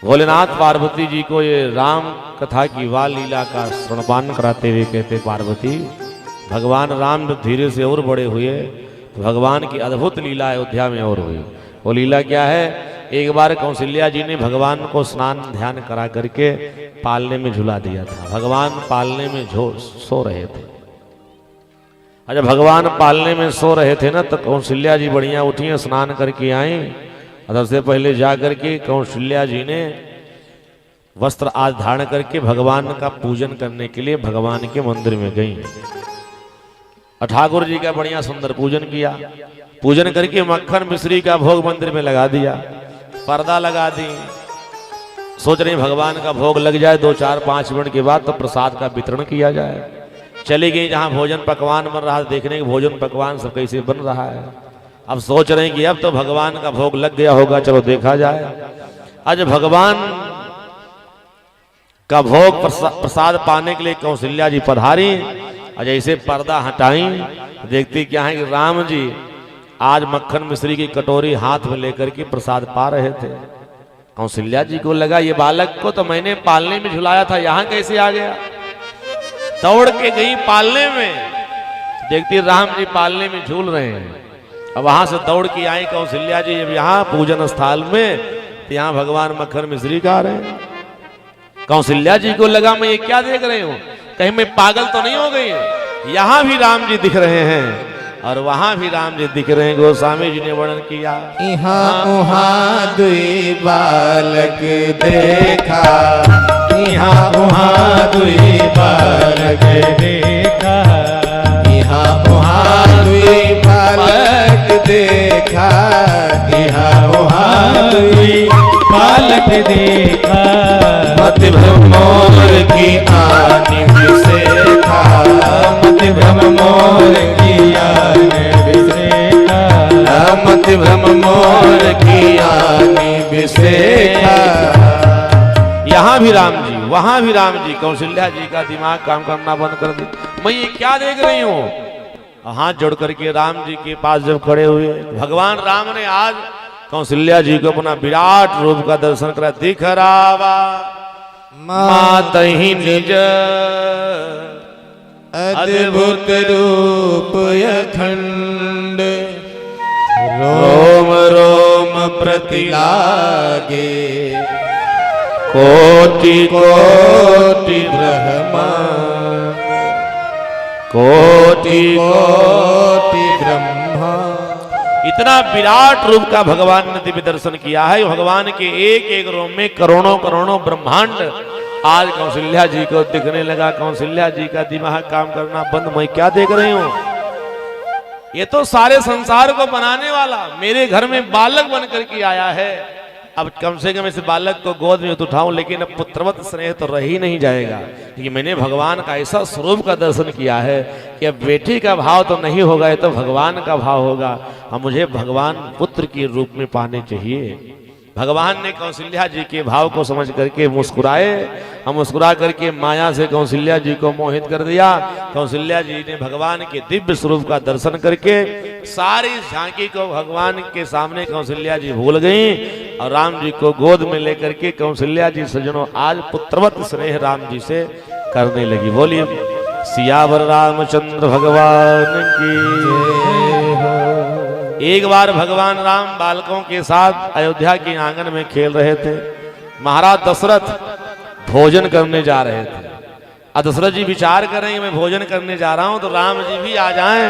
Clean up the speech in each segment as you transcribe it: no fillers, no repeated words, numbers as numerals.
भोलेनाथ पार्वती जी को ये राम कथा की वाल लीला का श्रवणपान कराते हुए कहते, पार्वती भगवान राम जब धीरे से और बड़े हुए तो भगवान की अद्भुत लीला अयोध्या में और हुई। वो लीला क्या है? एक बार कौशल्या जी ने भगवान को स्नान ध्यान करा करके पालने में झुला दिया था। भगवान पालने में सो रहे थे। अच्छा, भगवान पालने में सो रहे थे ना, तो कौशल्या जी बढ़िया उठी, स्नान करके आई। सबसे पहले जाकर के कौशल्या जी ने वस्त्र आज धारण करके भगवान का पूजन करने के लिए भगवान के मंदिर में गई। ठाकुर जी का बढ़िया सुंदर पूजन किया। पूजन करके मक्खन मिश्री का भोग मंदिर में लगा दिया, पर्दा लगा दी। सोच रही भगवान का भोग लग जाए 2, 4, 5 मिनट के बाद तो प्रसाद का वितरण किया जाए। चली गई जहां भोजन पकवान बन रहा, देखने के भोजन पकवान सब कैसे बन रहा है। अब सोच रहे हैं कि अब तो भगवान का भोग लग गया होगा, चलो देखा जाए। आज भगवान का भोग प्रसाद पाने के लिए कौशल्या जी पधारी। और जैसे पर्दा हटाई, देखती क्या है कि राम जी आज मक्खन मिश्री की कटोरी हाथ में लेकर के प्रसाद पा रहे थे। कौशल्या जी को लगा ये बालक को तो मैंने पालने में झुलाया था, यहां कैसे आ गया। दौड़ के गई पालने में, देखती राम जी पालने में झूल रहे हैं। अब वहां से दौड़ के आई कौशल्या जी जब यहाँ पूजन स्थल में, तो यहाँ भगवान मक्खन मिश्री खा रहे हैं। कौशल्या जी को लगा मैं ये क्या देख रही हूँ, कहीं मैं पागल तो नहीं हो गई। यहाँ भी राम जी दिख रहे हैं और वहां भी राम जी दिख रहे हैं। गोस्वामी जी ने वर्णन किया, यहाँ उहाँ दुई बालक देखा, यहाँ उहाँ दुई बालक देखा, यहाँ उहाँ दुई बालक देखा, यहाँ उहाँ दुई बालक देखा। मत भ्रम मोर की आनी बिसेखा, मत भ्रम मोर की आनी बिसेखा, मत भ्रम मोर की आनी बिसेखा। यहाँ भी राम जी, वहां भी राम जी। कौशल्या जी का दिमाग काम करना बंद कर दी, मैं ये क्या देख रही हूँ। हाथ जोड़ करके राम जी के पास जब खड़े हुए, भगवान राम ने आज कौशल्या जी को अपना विराट रूप का दर्शन करा। दिख रावा मातहि निज अद्भुत रूप अखंड, रोम रोम प्रतिलागे, कोटि कोटि ब्रह्मा, कोटि कोटि ब्रह्मा। इतना विराट रूप का भगवान ने दिव्य दर्शन किया है। भगवान के एक एक रूप में करोड़ों करोड़ों ब्रह्मांड आज कौशल्या जी को दिखने लगा। कौशल्या जी का दिमाग काम करना बंद, मैं क्या देख रही हूँ। ये तो सारे संसार को बनाने वाला मेरे घर में बालक बन करके आया है। अब कम से कम इस बालक को गोद में उठाऊं, लेकिन अब पुत्रवत स्नेह तो रह ही नहीं जाएगा। क्योंकि मैंने भगवान का ऐसा स्वरूप का दर्शन किया है कि अब बेटी का भाव तो नहीं होगा, ये तो भगवान का भाव होगा। अब मुझे भगवान पुत्र के रूप में पाने चाहिए। भगवान ने कौशल्या जी के भाव को समझ करके मुस्कुराए। हम मुस्कुरा करके माया से कौशल्या जी को मोहित कर दिया। कौशल्या जी ने भगवान के दिव्य स्वरूप का दर्शन करके सारी झांकी को भगवान के सामने कौशल्या जी भूल गई और राम जी को गोद में लेकर के कौशल्या जी सजनों आज पुत्रवत स्नेह राम जी से करने लगी। बोलिए सियावर रामचंद्र भगवान की। एक बार भगवान राम बालकों के साथ अयोध्या के आंगन में खेल रहे थे। महाराज दशरथ भोजन करने जा रहे थे। अब दशरथ जी विचार करेंगे मैं भोजन करने जा रहा हूं तो राम जी भी आ जाएं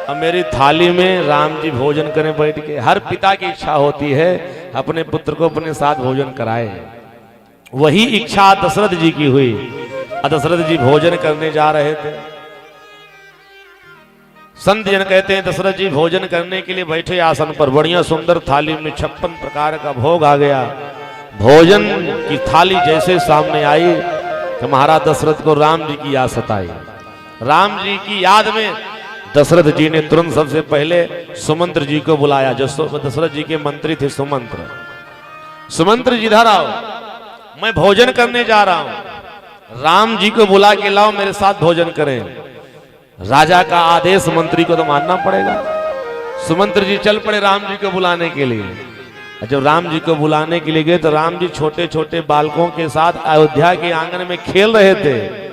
और मेरी थाली में राम जी भोजन करें बैठ के। हर पिता की इच्छा होती है अपने पुत्र को अपने साथ भोजन कराए। वही इच्छा दशरथ जी की हुई। दशरथ जी भोजन करने जा रहे थे। संत जन कहते हैं दशरथ जी भोजन करने के लिए बैठे आसन पर। बढ़िया सुंदर थाली में 56 प्रकार का भोग आ गया। भोजन की थाली जैसे सामने आई तो महाराज दशरथ को राम जी की याद सताई। राम जी की याद में दशरथ जी ने तुरंत सबसे पहले सुमंत्र जी को बुलाया। जो दशरथ जी के मंत्री थे सुमंत्र। सुमंत्र जी इधर आओ, मैं भोजन करने जा रहा हूं। राम जी को बुला के लाओ, मेरे साथ भोजन करें। राजा का आदेश मंत्री को तो मानना पड़ेगा। सुमंत्र जी चल पड़े राम जी को बुलाने के लिए। जब राम जी को बुलाने के लिए गए तो राम जी छोटे छोटे बालकों के साथ अयोध्या के आंगन में खेल रहे थे,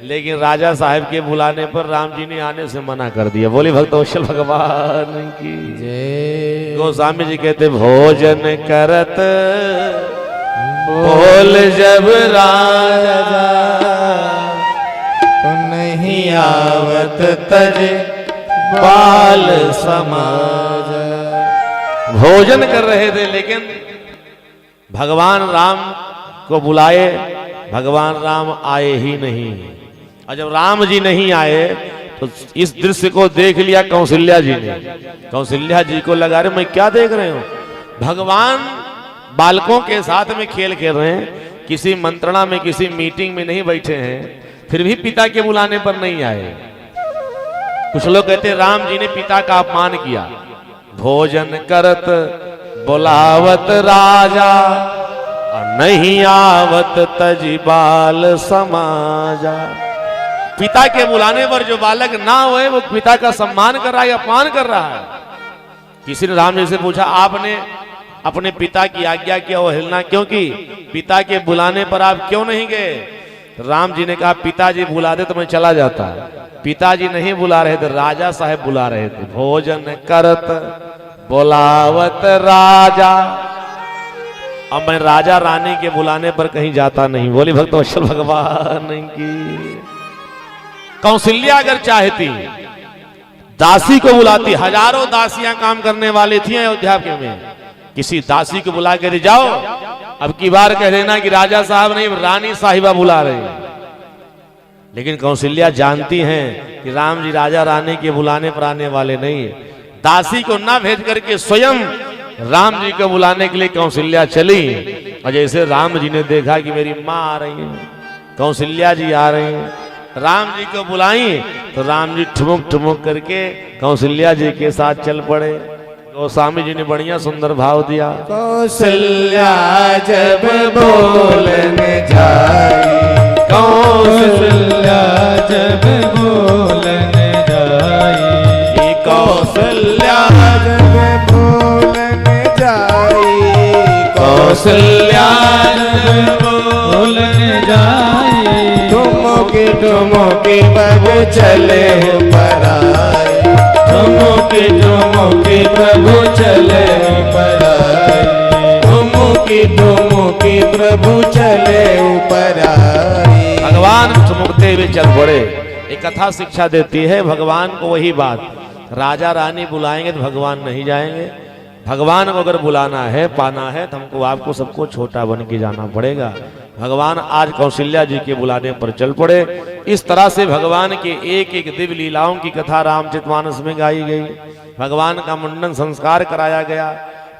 लेकिन राजा साहब के बुलाने पर राम जी ने आने से मना कर दिया। बोले भक्तवत्सल भगवान की जय। गोस्वामी जी कहते भोजन करत बोल जब राजा तो नहीं आवत तज बाल समाज। भोजन कर रहे थे लेकिन भगवान राम को बुलाए, भगवान राम आए ही नहीं। और जब राम जी नहीं आए तो इस दृश्य को देख लिया कौशल्या जी ने। कौशल्या जी को लगा रहे मैं क्या देख रहे हूं, भगवान बालकों के साथ में खेल खेल रहे हैं, किसी मंत्रणा में किसी मीटिंग में नहीं बैठे हैं, फिर भी पिता के बुलाने पर नहीं आए। कुछ लोग कहते राम जी ने पिता का अपमान किया। भोजन करत बुलावत राजा और नहीं आवत तजी बाल समाजा। पिता के बुलाने पर जो बालक ना हुए वो पिता का सम्मान कर रहा है, अपमान कर रहा है। किसी ने राम जी से पूछा आपने अपने पिता की आज्ञा की अवहेलना क्यों की, पिता के बुलाने पर आप क्यों नहीं गए? राम जी ने कहा पिताजी बुलाते तो मैं चला जाता। पिताजी नहीं बुला रहे थे, राजा साहब बुला रहे थे। भोजन करत बुलावत राजा, अब मैं राजा रानी के बुलाने पर कहीं जाता नहीं। बोली भक्तवत्सल भगवान की। कौशल्या अगर चाहती दासी को बुलाती, हजारों दासियां काम करने वाली थी अयोध्या के में, किसी दासी को बुला के जाओ अब की बार कह देना कि राजा साहब नहीं रानी साहिबा बुला रहे हैं। लेकिन कौशल्या जानती हैं कि राम जी राजा रानी के बुलाने पर आने वाले नहीं। दासी को ना भेज करके स्वयं राम जी को बुलाने के लिए कौशल्या चली। और जैसे राम जी ने देखा कि मेरी माँ आ रही है, कौशल्या जी आ रही हैं, राम जी को बुलाई तो राम जी ठुमुक ठुमुक करके कौशल्या जी के साथ चल पड़े। गोस्वामी जी ने बढ़िया सुंदर भाव दिया। कौशल्या जब बोलने जाई, कौशल्या जब बोलने जाई, कौशल्या जब बोलने जाई, कौशल्या जब बोलने जाई, ठुमुकी ठुमुकी बब चले पराई, ठुमुकी ठुमुकी प्रभु चले पराई, ठुमुकी ठुमुकी प्रभु चले पराई। भगवान ठुमुकते हुए चल पड़े। एक कथा शिक्षा देती है भगवान को वही बात, राजा रानी बुलाएंगे तो भगवान नहीं जाएंगे। भगवान को अगर बुलाना है, पाना है तो हमको आपको सबको छोटा बन के जाना पड़ेगा। भगवान आज कौशल्या जी के बुलाने पर चल पड़े। इस तरह से भगवान के एक एक दिव्य लीलाओं की कथा रामचरितमानस में गाई गई। भगवान का मुंडन संस्कार कराया गया।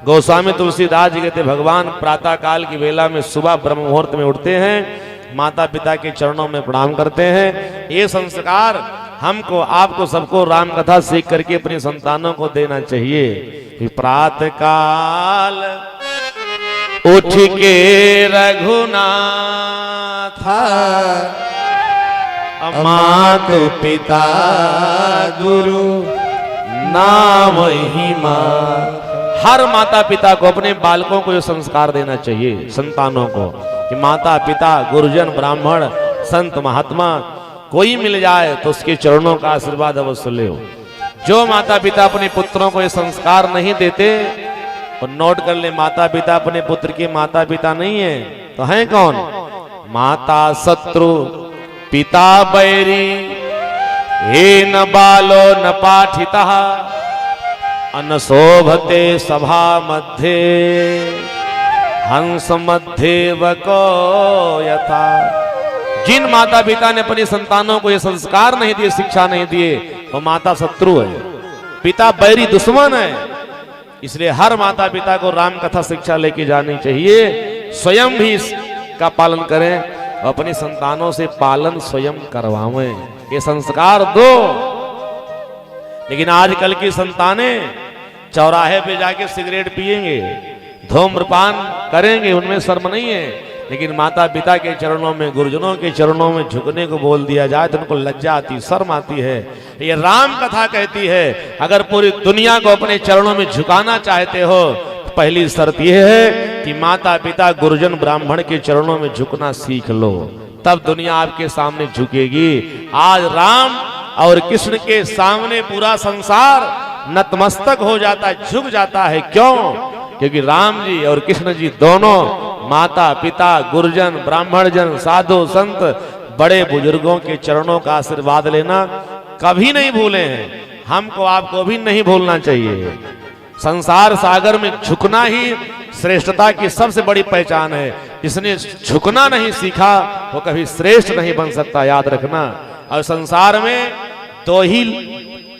गोस्वामी तुलसीदास जी कहते भगवान प्रातः काल की वेला में सुबह ब्रह्म मुहूर्त में उठते हैं, माता पिता के चरणों में प्रणाम करते हैं। ये संस्कार हमको आपको सबको राम कथा सीख करके अपने संतानों को देना चाहिए कि प्रातः काल उठ के रघुनाथ मातु पिता गुरु नाम ही माँ। हर माता पिता को अपने बालकों को ये संस्कार देना चाहिए, संतानों को, कि माता पिता गुरुजन ब्राह्मण संत महात्मा कोई मिल जाए तो उसके चरणों का आशीर्वाद अवश्य ले। जो माता पिता अपने पुत्रों को ये संस्कार नहीं देते, और नोट कर ले, माता पिता अपने पुत्र के माता पिता नहीं है तो हैं कौन? माता शत्रु पिता बैरी, हे न बालो न पाठिता, अन शोभते सभा मध्य, हंस मध्य वको यथा। जिन माता पिता ने अपने संतानों को ये संस्कार नहीं दिए, शिक्षा नहीं दिए, वो माता शत्रु है, पिता बैरी दुश्मन है। इसलिए हर माता पिता को राम कथा शिक्षा लेके जानी चाहिए, स्वयं भी इसका पालन करें और अपनी संतानों से पालन स्वयं करवाएं, ये संस्कार दो। लेकिन आजकल की संतानें चौराहे पे जाके सिगरेट पिएंगे, धूम्रपान करेंगे, उनमें शर्म नहीं है। लेकिन माता पिता के चरणों में, गुरुजनों के चरणों में झुकने को बोल दिया जाए तो उनको लज्जा आती, शर्म आती है। ये राम कथा कहती है, अगर पूरी दुनिया को अपने चरणों में झुकाना चाहते हो, पहली शर्त यह है कि माता पिता गुरुजन ब्राह्मण के चरणों में झुकना सीख लो, तब दुनिया आपके सामने झुकेगी। आज राम और कृष्ण के सामने पूरा संसार नतमस्तक हो जाता है, झुक जाता है। क्यों? क्योंकि राम जी और कृष्ण जी दोनों माता पिता गुरुजन ब्राह्मण जन साधु संत बड़े बुजुर्गों के चरणों का आशीर्वाद लेना कभी नहीं भूले हैं। हमको आपको भी नहीं भूलना चाहिए। संसार सागर में झुकना ही श्रेष्ठता की सबसे बड़ी पहचान है। जिसने झुकना नहीं सीखा वो कभी श्रेष्ठ नहीं बन सकता, याद रखना। और संसार में दो ही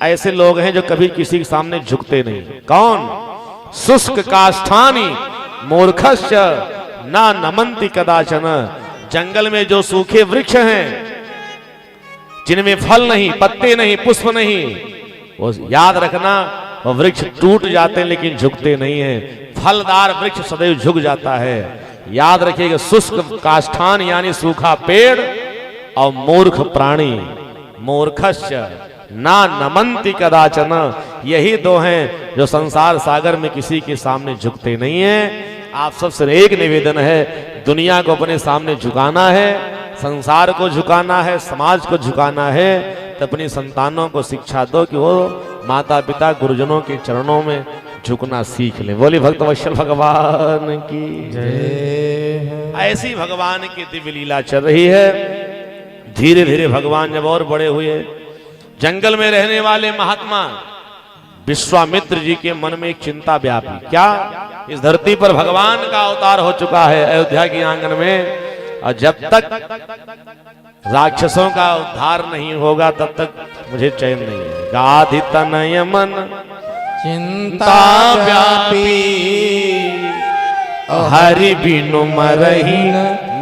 ऐसे लोग हैं जो कभी किसी के सामने झुकते नहीं। कौन? शुष्क काष्ठानी मूर्खश्च ना नमन्ति कदाचन। जंगल में जो सूखे वृक्ष हैं, जिनमें फल नहीं, पत्ते नहीं, पुष्प नहीं, वो याद रखना वो वृक्ष टूट जाते हैं लेकिन झुकते नहीं हैं। फलदार वृक्ष सदैव झुक जाता है। याद रखिएगा, शुष्क काष्ठान यानी सूखा पेड़ और मूर्ख प्राणी, मूर्खश्च ना नमन्ति कदाचन, यही दो हैं जो संसार सागर में किसी के सामने झुकते नहीं हैं। आप सबसे एक निवेदन है, दुनिया को अपने सामने झुकाना है, संसार को झुकाना है, समाज को झुकाना है, तो अपनी संतानों को शिक्षा दो कि वो माता पिता गुरुजनों के चरणों में झुकना सीख ले। बोली भक्त वत्सल भगवान की जय। ऐसी भगवान की दिव्य लीला चल रही है। धीरे धीरे भगवान जब और बड़े हुए, जंगल में रहने वाले महात्मा विश्वामित्र जी के मन में एक चिंता व्यापी। क्या? इस धरती पर भगवान का अवतार हो चुका है अयोध्या के आंगन में, और जब तक राक्षसों का उद्धार नहीं होगा तब तक मुझे चैन नहीं है। गाधि तनय मन चिंता व्यापी हरि बिनु मरहि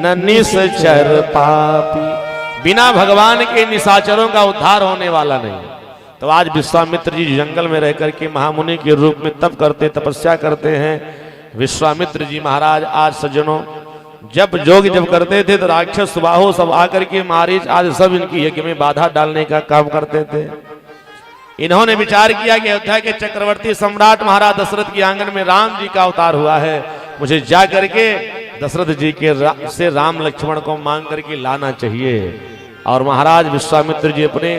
न निश्चर पापी। बिना भगवान के निशाचरों का उद्धार होने वाला नहीं। तो आज विश्वामित्र जी जंगल में रह करके महामुनि के रूप में तप करते, तपस्या करते हैं। विश्वामित्र जी महाराज आज सज्जनों जब करते थे तो राक्षस सुबाहो सब आकर के मारीच आज सब इनकी यज्ञ में बाधा डालने का काम करते थे। इन्होंने विचार किया कि अयोध्या के चक्रवर्ती सम्राट महाराज दशरथ के आंगन में राम जी का अवतार हुआ है, मुझे जा करके दशरथ जी के से राम लक्ष्मण को मांग करके लाना चाहिए। और महाराज विश्वामित्र जी अपने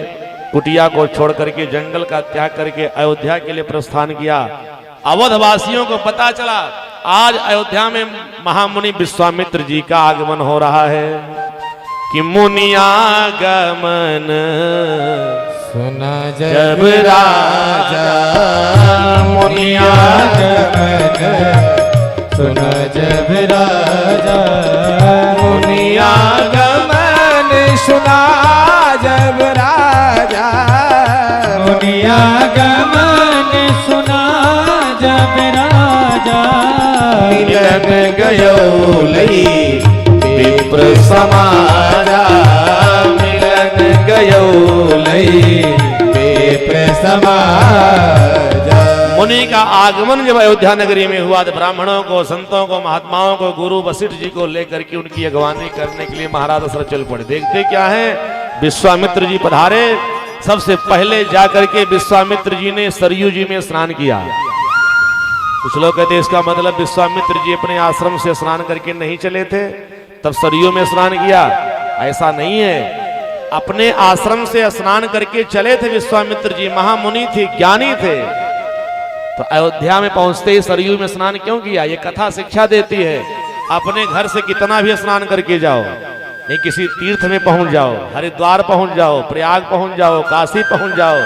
कुटिया को छोड़ करके जंगल का त्याग करके अयोध्या के लिए प्रस्थान किया। अवधवासियों को पता चला आज अयोध्या में महामुनि विश्वामित्र जी का आगमन हो रहा है कि मुनि आगमन सुना जब राजा, मुनि आगमन सुना जब राजा, मुनि आगमन सुना जब राजा, मुनि आगमन सुना जब राजा, मिलन गयो लई विप्र समाजा, मिलन गयो लई विप्र समाजा। मुनि का आगमन जब अयोध्या नगरी में हुआ तो ब्राह्मणों को, संतों को, महात्माओं को, गुरु वशिष्ठ जी को लेकर के उनकी अगवानी करने के लिए महाराज दशरथ चल पड़े। देखते क्या है, विश्वामित्र जी पधारे। सबसे पहले जाकर के विश्वामित्र जी ने सरयू जी में स्नान किया। कुछ लोग कहते हैं इसका मतलब विश्वामित्र जी अपने आश्रम से स्नान करके नहीं चले थे तब सरयू में स्नान किया, ऐसा नहीं है। अपने आश्रम से स्नान करके चले थे विश्वामित्र जी, महामुनि थे, ज्ञानी थे। तो अयोध्या में पहुंचते ही सरयू में स्नान क्यों किया? ये कथा शिक्षा देती है। अपने घर से कितना भी स्नान करके जाओ, नहीं किसी तीर्थ में पहुंच जाओ, हरिद्वार पहुंच जाओ, प्रयाग पहुंच जाओ, काशी पहुंच जाओ,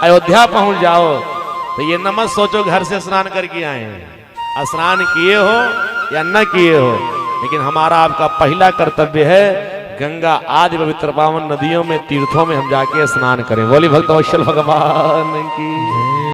अयोध्या पहुंच जाओ, तो ये न मत सोचो घर से स्नान करके आए हैं। स्नान किए हो या न किए हो, लेकिन हमारा आपका पहला कर्तव्य है गंगा आदि पवित्र पावन नदियों में, तीर्थों में हम जाके स्नान करें। बोली भक्त वत्सल भगवान की।